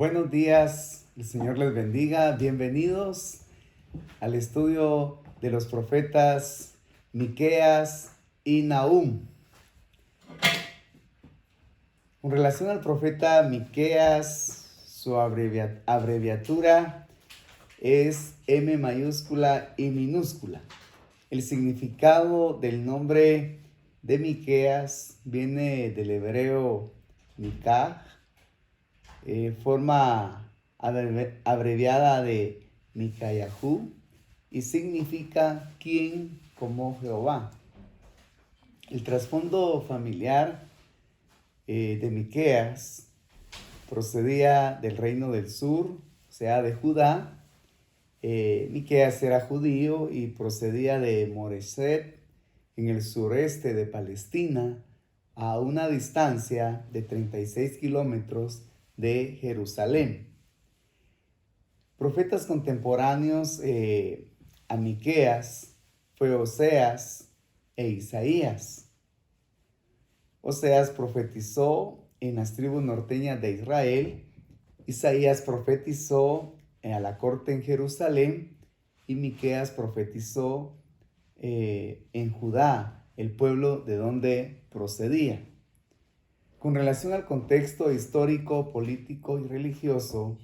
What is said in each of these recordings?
Buenos días, el Señor les bendiga. Bienvenidos al estudio de los profetas Miqueas y Nahum. Con relación al profeta Miqueas, su abreviatura es M mayúscula y minúscula. El significado del nombre de Miqueas viene del hebreo Mikaj, forma abreviada de Mikayahu, y significa quien como Jehová. El trasfondo familiar de Miqueas procedía del reino del sur, o sea, de Judá. Miqueas era judío y procedía de Moreset, en el sureste de Palestina, a una distancia de 36 kilómetros de Jerusalén. Profetas contemporáneos a Miqueas fue Oseas e Isaías. Oseas profetizó en las tribus norteñas de Israel, Isaías profetizó a la corte en Jerusalén y Miqueas profetizó en Judá, el pueblo de donde procedía. Con relación al contexto histórico, político y religioso,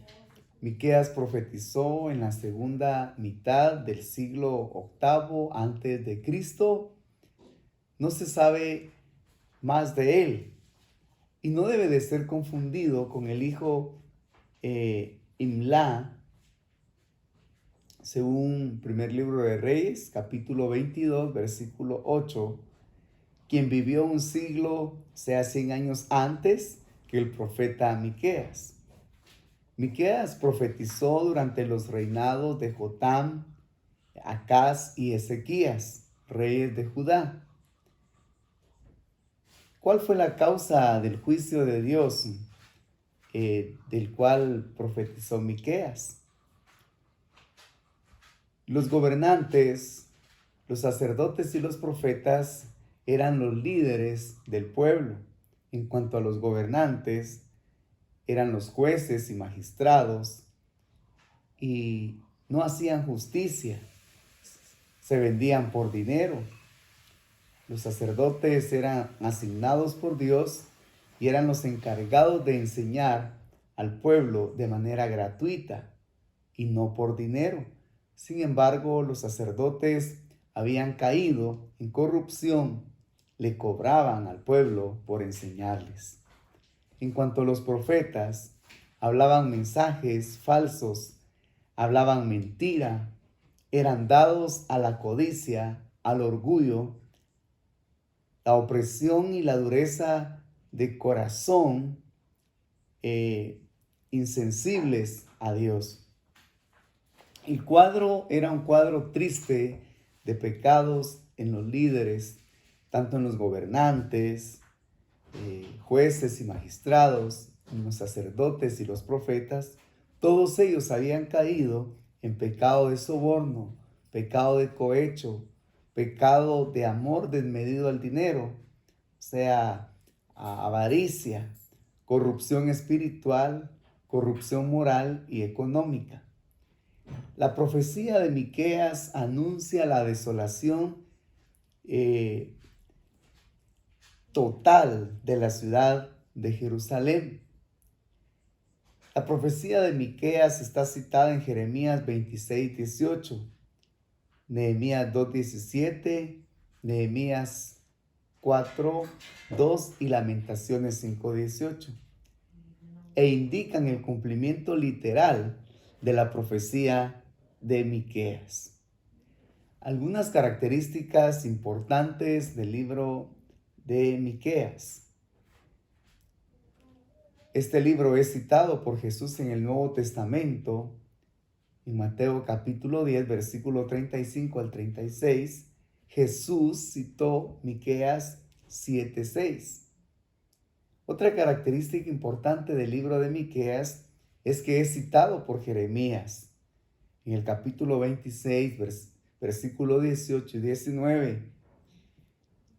Miqueas profetizó en la segunda mitad del siglo VIII antes de Cristo. No se sabe más de él y no debe de ser confundido con el hijo Imlá, según primer libro de Reyes, capítulo 22, versículo 8, quien vivió un siglo, sea 100 años antes que el profeta Miqueas. Miqueas profetizó durante los reinados de Jotam, Acaz y Ezequías, reyes de Judá. ¿Cuál fue la causa del juicio de Dios del cual profetizó Miqueas? Los gobernantes, los sacerdotes y los profetas eran los líderes del pueblo. En cuanto a los gobernantes, eran los jueces y magistrados y no hacían justicia, se vendían por dinero. Los sacerdotes eran asignados por Dios y eran los encargados de enseñar al pueblo de manera gratuita y no por dinero. Sin embargo, los sacerdotes habían caído en corrupción, le cobraban al pueblo por enseñarles. En cuanto a los profetas, hablaban mensajes falsos, hablaban mentira, eran dados a la codicia, al orgullo, la opresión y la dureza de corazón, insensibles a Dios. El cuadro era un cuadro triste de pecados en los líderes, tanto en los gobernantes, jueces y magistrados, en los sacerdotes y los profetas. Todos ellos habían caído en pecado de soborno, pecado de cohecho, pecado de amor desmedido al dinero, o sea, avaricia, corrupción espiritual, corrupción moral y económica. La profecía de Miqueas anuncia la desolación total de la ciudad de Jerusalén. La profecía de Miqueas está citada en Jeremías 26, 18, Nehemías 2, 17, Nehemías 4, 2 y Lamentaciones 5, 18. E indican el cumplimiento literal de la profecía de Miqueas. Algunas características importantes del libro de Miqueas. Este libro es citado por Jesús en el Nuevo Testamento, en Mateo capítulo 10, versículo 35 al 36. Jesús citó Miqueas 7:6. Otra característica importante del libro de Miqueas es que es citado por Jeremías. En el capítulo 26, versículo 18 y 19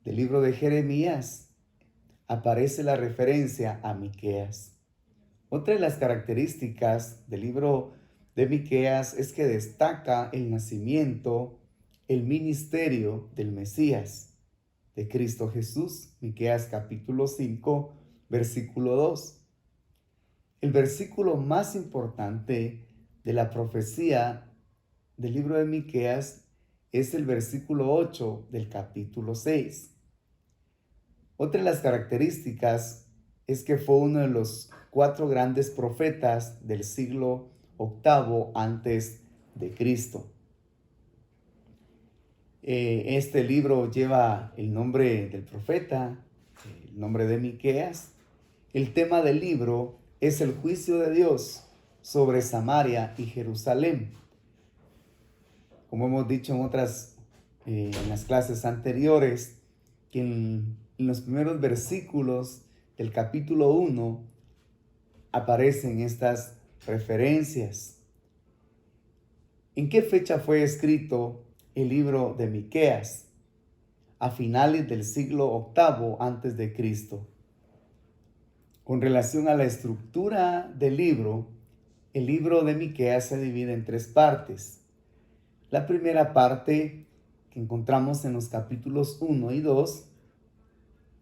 del libro de Jeremías aparece la referencia a Miqueas. Otra de las características del libro de Miqueas es que destaca el nacimiento, el ministerio del Mesías, de Cristo Jesús. Miqueas capítulo 5, versículo 2. El versículo más importante de la profecía del libro de Miqueas es el versículo 8 del capítulo 6. Otra de las características es que fue uno de los 4 grandes profetas del siglo VIII antes de Cristo. Este libro lleva el nombre del profeta, el nombre de Miqueas. El tema del libro es el juicio de Dios sobre Samaria y Jerusalén. Como hemos dicho en las clases anteriores, que en los primeros versículos del capítulo 1 aparecen estas referencias. ¿En qué fecha fue escrito el libro de Miqueas? A finales del siglo VIII antes de Cristo. Con relación a la estructura del libro, el libro de Miqueas se divide en 3 partes. La primera parte que encontramos en los capítulos 1 y 2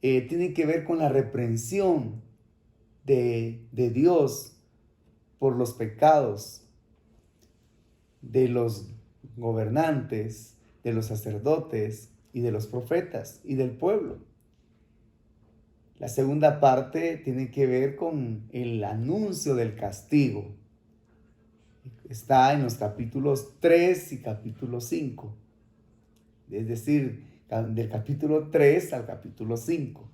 tiene que ver con la reprensión de Dios por los pecados de los gobernantes, de los sacerdotes y de los profetas y del pueblo. La segunda parte tiene que ver con el anuncio del castigo. Está en los capítulos 3 y capítulo 5. Es decir, del capítulo 3 al capítulo 5.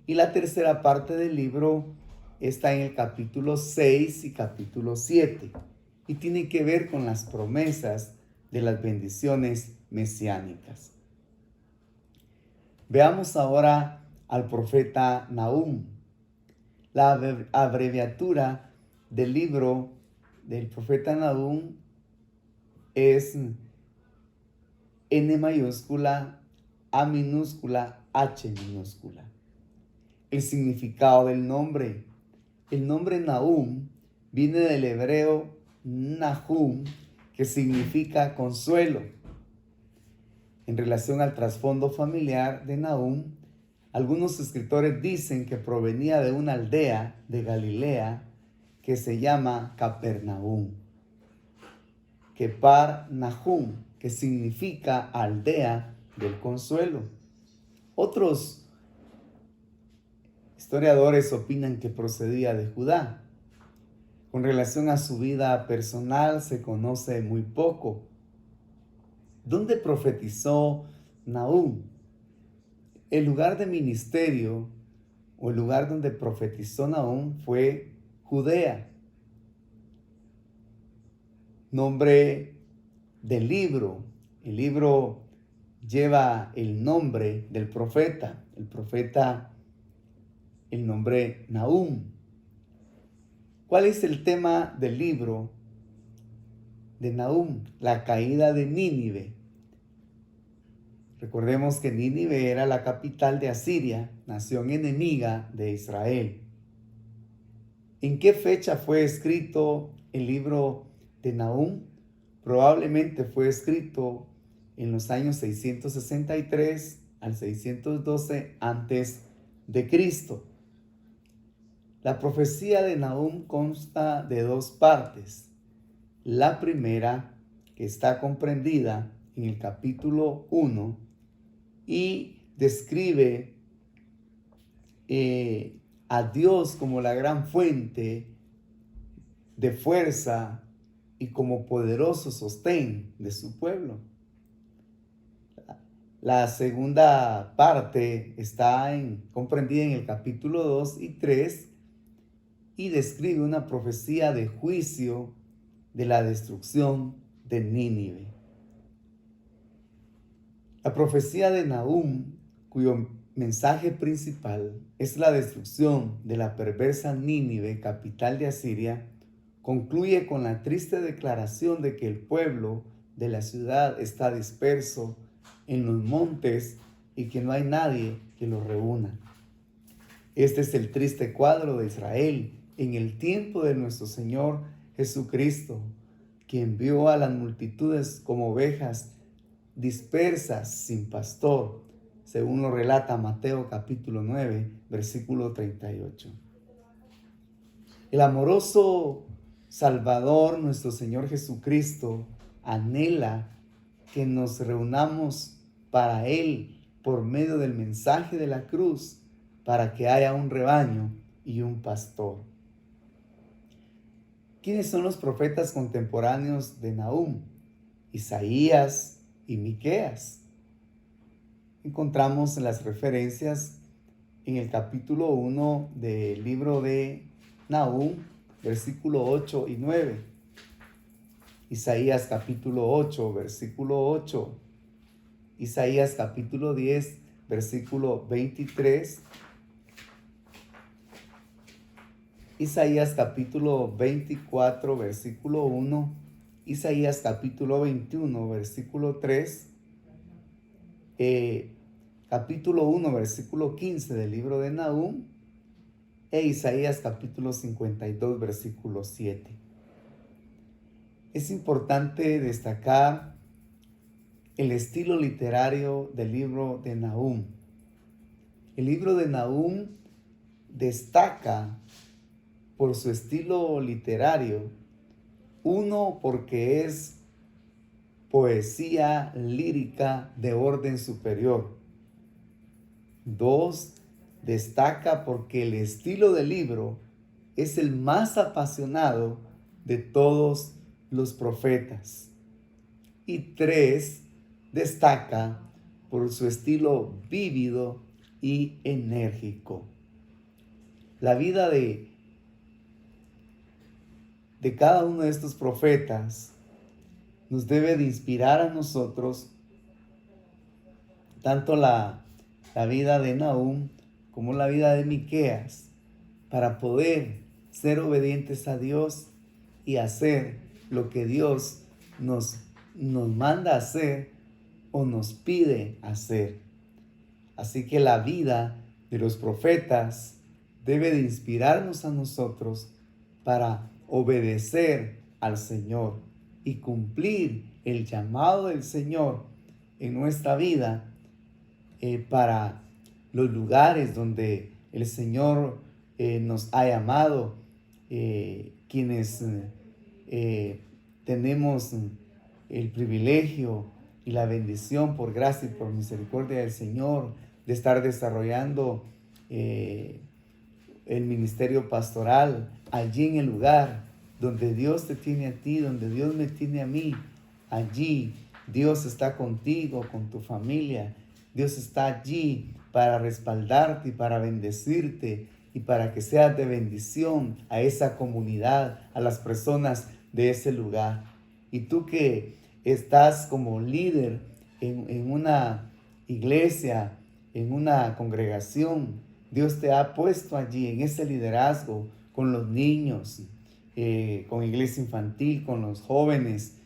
Y la tercera parte del libro está en el capítulo 6 y capítulo 7. Y tiene que ver con las promesas de las bendiciones mesiánicas. Veamos ahora al profeta Nahum. La abreviatura del libro del profeta Nahum es N mayúscula, A minúscula, H minúscula. El significado del nombre. El nombre Nahum viene del hebreo Nahum, que significa consuelo. En relación al trasfondo familiar de Nahum, algunos escritores dicen que provenía de una aldea de Galilea que se llama Capernaum. Kepar Nahum, que significa aldea del consuelo. Otros historiadores opinan que procedía de Judá. Con relación a su vida personal se conoce muy poco. ¿Dónde profetizó Nahum? El lugar de ministerio o el lugar donde profetizó Nahum fue Judea. Nombre del libro. El libro lleva el nombre del profeta. El profeta, el nombre Nahum. ¿Cuál es el tema del libro de Nahum? La caída de Nínive. Recordemos que Nínive era la capital de Asiria, nación enemiga de Israel. ¿En qué fecha fue escrito el libro de Nahum? Probablemente fue escrito en los años 663 al 612 antes de Cristo. La profecía de Nahum consta de 2 partes. La primera, que está comprendida en el capítulo 1 y describe a Dios como la gran fuente de fuerza y como poderoso sostén de su pueblo. La segunda parte está comprendida en el capítulo 2 y 3 y describe una profecía de juicio de la destrucción de Nínive. La profecía de Nahum, cuyo mensaje principal es la destrucción de la perversa Nínive, capital de Asiria, concluye con la triste declaración de que el pueblo de la ciudad está disperso en los montes y que no hay nadie que los reúna. Este es el triste cuadro de Israel en el tiempo de nuestro Señor Jesucristo, quien vio a las multitudes como ovejas dispersas sin pastor, según lo relata Mateo capítulo 9, versículo 38. El amoroso Salvador, nuestro Señor Jesucristo, anhela que nos reunamos para Él por medio del mensaje de la cruz, para que haya un rebaño y un pastor. ¿Quiénes son los profetas contemporáneos de Nahum? Isaías y Miqueas. Encontramos las referencias en el capítulo 1 del libro de Nahum, versículo 8 y 9. Isaías capítulo 8, versículo 8. Isaías capítulo 10, versículo 23. Isaías capítulo 24, versículo 1. Isaías capítulo 21, versículo 3. Capítulo 1, versículo 15 del libro de Nahum. E Isaías capítulo 52, versículo 7. Es importante destacar el estilo literario del libro de Nahum. El libro de Nahum destaca por su estilo literario. Uno, porque es poesía lírica de orden superior. Dos, destaca porque el estilo del libro es el más apasionado de todos los profetas. Y tres, destaca por su estilo vívido y enérgico. La vida de cada uno de estos profetas nos debe de inspirar a nosotros, tanto la vida de Nahum como la vida de Miqueas, para poder ser obedientes a Dios y hacer lo que Dios nos manda hacer o nos pide hacer. Así que la vida de los profetas debe de inspirarnos a nosotros para obedecer al Señor y cumplir el llamado del Señor en nuestra vida, para los lugares donde el Señor nos ha llamado, quienes tenemos el privilegio y la bendición por gracia y por misericordia del Señor de estar desarrollando el ministerio pastoral allí en el lugar donde Dios te tiene a ti, donde Dios me tiene a mí. Allí Dios está contigo, con tu familia. Dios está allí para respaldarte y para bendecirte y para que seas de bendición a esa comunidad, a las personas de ese lugar. Y tú que estás como líder en una iglesia, en una congregación, Dios te ha puesto allí en ese liderazgo con los niños, con iglesia infantil, con los jóvenes,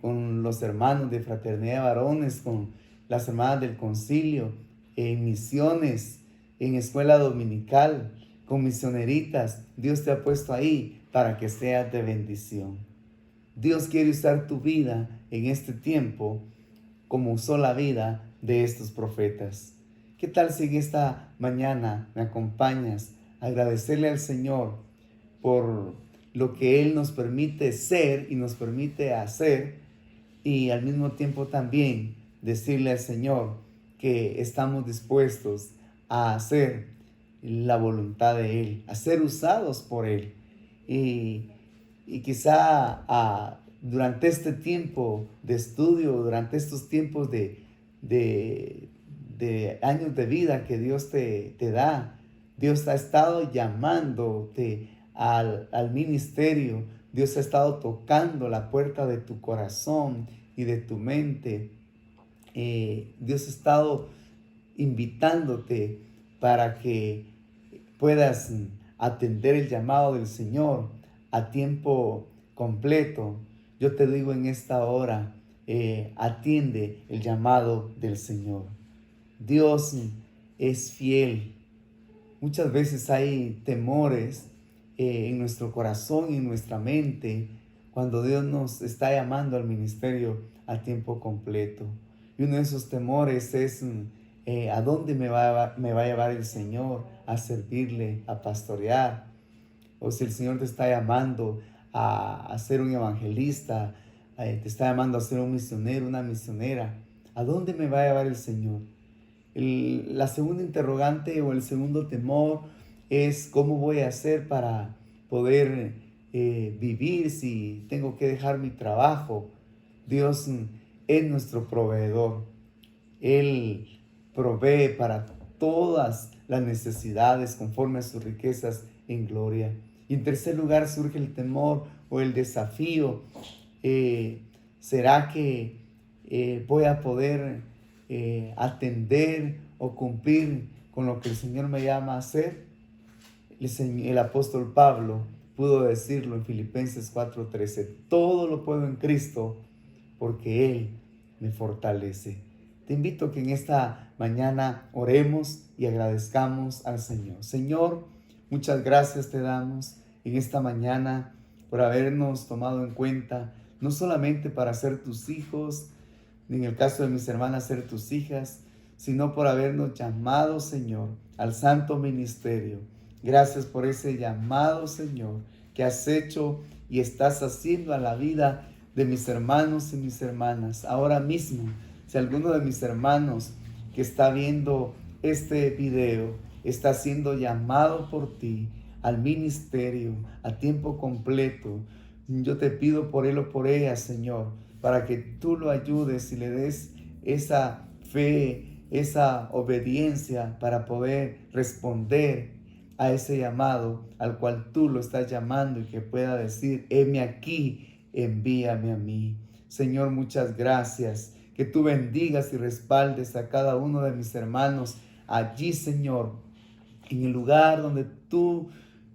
con los hermanos de fraternidad de varones, con las hermanas del concilio, en misiones, en escuela dominical, con misioneritas. Dios te ha puesto ahí para que seas de bendición. Dios quiere usar tu vida en este tiempo como usó la vida de estos profetas. ¿Qué tal si en esta mañana me acompañas a agradecerle al Señor por lo que Él nos permite ser y nos permite hacer, y al mismo tiempo también decirle al Señor que estamos dispuestos a hacer la voluntad de Él, a ser usados por Él? Y quizá durante este tiempo de estudio, durante estos tiempos de años de vida que Dios te da, Dios ha estado llamándote al ministerio. Dios ha estado tocando la puerta de tu corazón y de tu mente. Dios ha estado invitándote para que puedas atender el llamado del Señor a tiempo completo. Yo te digo en esta hora, atiende el llamado del Señor. Dios es fiel. Muchas veces hay temores en nuestro corazón y en nuestra mente cuando Dios nos está llamando al ministerio a tiempo completo. Y uno de esos temores es ¿a dónde me va a llevar el Señor? A servirle, a pastorear. O si el Señor te está llamando a ser un evangelista, te está llamando a ser un misionero, una misionera. ¿A dónde me va a llevar el Señor? La segunda interrogante o el segundo temor es cómo voy a hacer para poder vivir si tengo que dejar mi trabajo. Dios es nuestro proveedor. Él provee para todas las necesidades conforme a sus riquezas en gloria. Y en tercer lugar surge el temor o el desafío. ¿Será que voy a poder atender o cumplir con lo que el Señor me llama a hacer? El apóstol Pablo pudo decirlo en Filipenses 4:13. Todo lo puedo en Cristo porque Él me fortalece. Te invito a que en esta mañana oremos y agradezcamos al Señor. Señor, muchas gracias te damos en esta mañana por habernos tomado en cuenta, no solamente para ser tus hijos, ni en el caso de mis hermanas ser tus hijas, sino por habernos llamado, Señor, al santo ministerio. Gracias por ese llamado, Señor, que has hecho y estás haciendo a la vida de mis hermanos y mis hermanas. Ahora mismo, si alguno de mis hermanos que está viendo este video está siendo llamado por ti al ministerio a tiempo completo, yo te pido por él o por ella, Señor, para que tú lo ayudes y le des esa fe, esa obediencia para poder responder a ese llamado al cual tú lo estás llamando y que pueda decir, heme aquí, envíame a mí. Señor, muchas gracias. Que tú bendigas y respaldes a cada uno de mis hermanos allí, Señor, en el lugar donde tú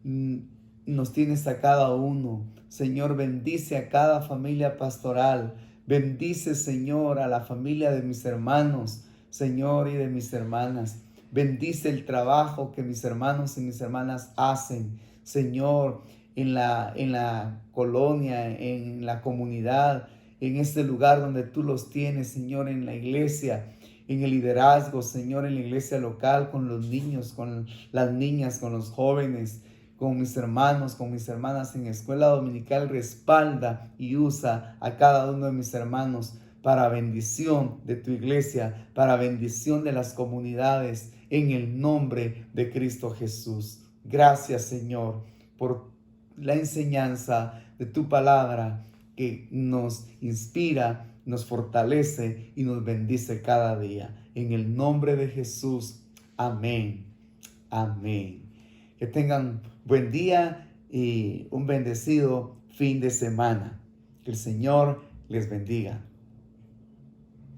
nos tienes a cada uno. Señor, bendice a cada familia pastoral. Bendice, Señor, a la familia de mis hermanos, Señor, y de mis hermanas. Bendice el trabajo que mis hermanos y mis hermanas hacen, Señor, en la colonia, en la comunidad, en este lugar donde tú los tienes, Señor, en la iglesia, en el liderazgo, Señor, en la iglesia local, con los niños, con las niñas, con los jóvenes, con mis hermanos, con mis hermanas en escuela dominical. Respalda y usa a cada uno de mis hermanos para bendición de tu iglesia, para bendición de las comunidades, en el nombre de Cristo Jesús. Gracias, Señor, por la enseñanza de tu palabra que nos inspira, nos fortalece y nos bendice cada día. En el nombre de Jesús. Amén. Amén. Que tengan buen día y un bendecido fin de semana. Que el Señor les bendiga.